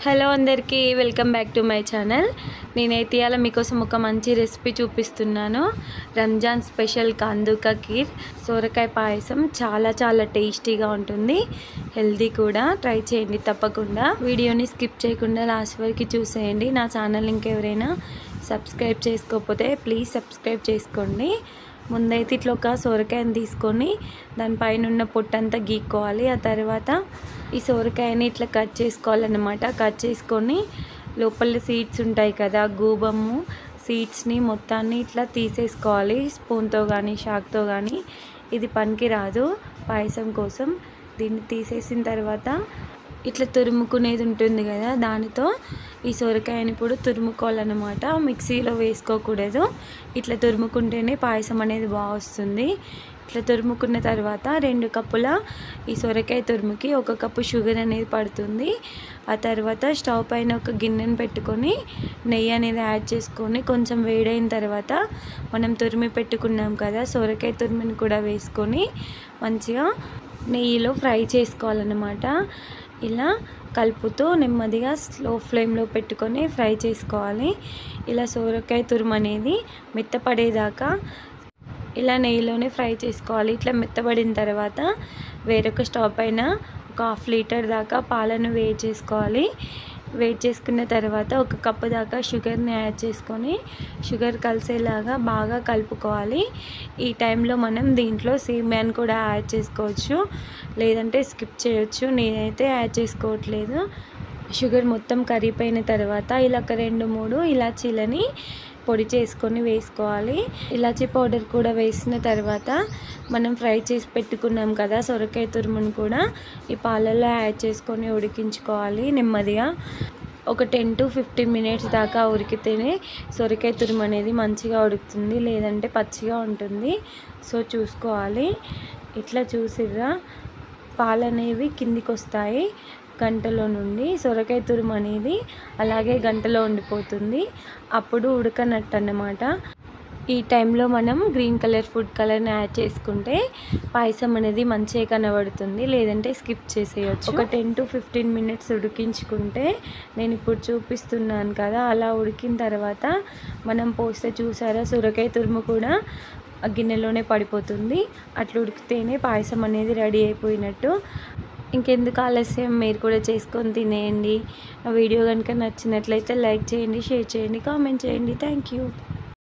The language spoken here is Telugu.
హలో అందరికీ welcome back to my channel. నేనైతే ఇవాళ మీకోసం ఒక మంచి రెసిపీ చూపిస్తున్నాను. రంజాన్ స్పెషల్ కందుక కీర్ సోరకాయ పాయసం చాలా టేస్టీగా ఉంటుంది, హెల్దీ కూడా. ట్రై చేయండి తప్పకుండా. వీడియోని స్కిప్ చేయకుండా లాస్ట్ వరకు చూసేయండి. నా ఛానల్ ఇంకెవరైనా సబ్స్క్రైబ్ చేసుకోకపోతే ప్లీజ్ సబ్స్క్రైబ్ చేసుకోండి. ముందైతే ఇట్లా ఒక సోరకాయని తీసుకొని దానిపైన ఉన్న పొట్టంతా గీక్కోవాలి. ఆ తర్వాత ఈ సోరకాయని ఇట్లా కట్ చేసుకోవాలన్నమాట. కట్ చేసుకొని లోపల సీడ్స్ ఉంటాయి కదా, గూబము సీడ్స్ని మొత్తాన్ని ఇట్లా తీసేసుకోవాలి. స్పూన్తో కానీ షాక్తో కానీ. ఇది పనికి రాదు పాయసం కోసం. దీన్ని తీసేసిన తర్వాత ఇట్లా తురుముకునేది ఉంటుంది కదా, దానితో ఈ సొరకాయని ఇప్పుడు తురుముకోవాలన్నమాట. మిక్సీలో వేసుకోకూడదు, ఇట్లా తురుముకుంటేనే పాయసం అనేది బాగా వస్తుంది. ఇట్లా తురుముకున్న తర్వాత 2 కప్పుల ఈ సొరకాయ తురుముకి 1 కప్పు షుగర్ అనేది పడుతుంది. ఆ తర్వాత స్టవ్ పైన ఒక గిన్నెను పెట్టుకొని నెయ్యి అనేది యాడ్ చేసుకొని కొంచెం వేడైన తర్వాత మనం తురిమి పెట్టుకున్నాం కదా సొరకాయ తురిమిని కూడా వేసుకొని మంచిగా నెయ్యిలో ఫ్రై చేసుకోవాలన్నమాట. ఇలా కలుపుతూ నెమ్మదిగా స్లో ఫ్లేమ్లో పెట్టుకొని ఫ్రై చేసుకోవాలి. ఇలా సోరకాయ తురుము అనేది మెత్తపడేదాకా ఇలా నెయ్యిలోనే ఫ్రై చేసుకోవాలి. ఇట్లా మెత్తబడిన తర్వాత వేరొక స్టవ్ పైన ఒక 1/2 లీటర్ దాకా పాలను వేడి చేసుకోవాలి. వేడి చేసుకున్న తర్వాత 1 కప్పు దాకా షుగర్ని యాడ్ చేసుకొని షుగర్ కలిసేలాగా బాగా కలుపుకోవాలి. ఈ టైంలో మనం దీంట్లో సేమియాని కూడా యాడ్ చేసుకోవచ్చు, లేదంటే స్కిప్ చేయొచ్చు. నేనైతే యాడ్ చేసుకోవట్లేదు. షుగర్ మొత్తం కరిగిపోయిన తర్వాత ఇలా ఒక 2-3 ఇలాచీలని పొడి చేసుకొని వేసుకోవాలి. ఇలాచీ పౌడర్ కూడా వేసిన తర్వాత మనం ఫ్రై చేసి పెట్టుకున్నాం కదా సొరకాయ తురుమును కూడా ఈ పాలల్లో యాడ్ చేసుకొని ఉడికించుకోవాలి నెమ్మదిగా. ఒక 10 to 15 మినిట్స్ దాకా ఉడికితేనే సొరకాయ తురుము అనేది మంచిగా ఉడుకుతుంది, లేదంటే పచ్చిగా ఉంటుంది. సో చూసుకోవాలి. ఇట్లా చూసిర్రా పాలు అనేవి కిందికి వస్తాయి గంటలో నుండి. సొరకాయ తురుము అనేది అలాగే గంటలో ఉండిపోతుంది, అప్పుడు ఉడకనట్టు అన్నమాట. ఈ టైంలో మనం గ్రీన్ కలర్ ఫుడ్ కలర్ని యాడ్ చేసుకుంటే పాయసం అనేది మంచిగా కనబడుతుంది, లేదంటే స్కిప్ చేసేయచ్చు. ఒక 10 to 15 మినిట్స్ ఉడికించుకుంటే నేను ఇప్పుడు చూపిస్తున్నాను కదా, అలా ఉడికిన తర్వాత మనం పోస్తే చూసారా సొరకాయ తురుము కూడా ఆ గిన్నెలోనే పడిపోతుంది. అట్లా ఉడికితేనే పాయసం అనేది రెడీ అయిపోయినట్టు. ఇంకెందుకు ఆలస్యం, మీరు కూడా చేసుకొని తినేయండి. ఆ వీడియో కనుక నచ్చినట్లయితే లైక్ చేయండి, షేర్ చేయండి, కామెంట్ చేయండి. Thank you.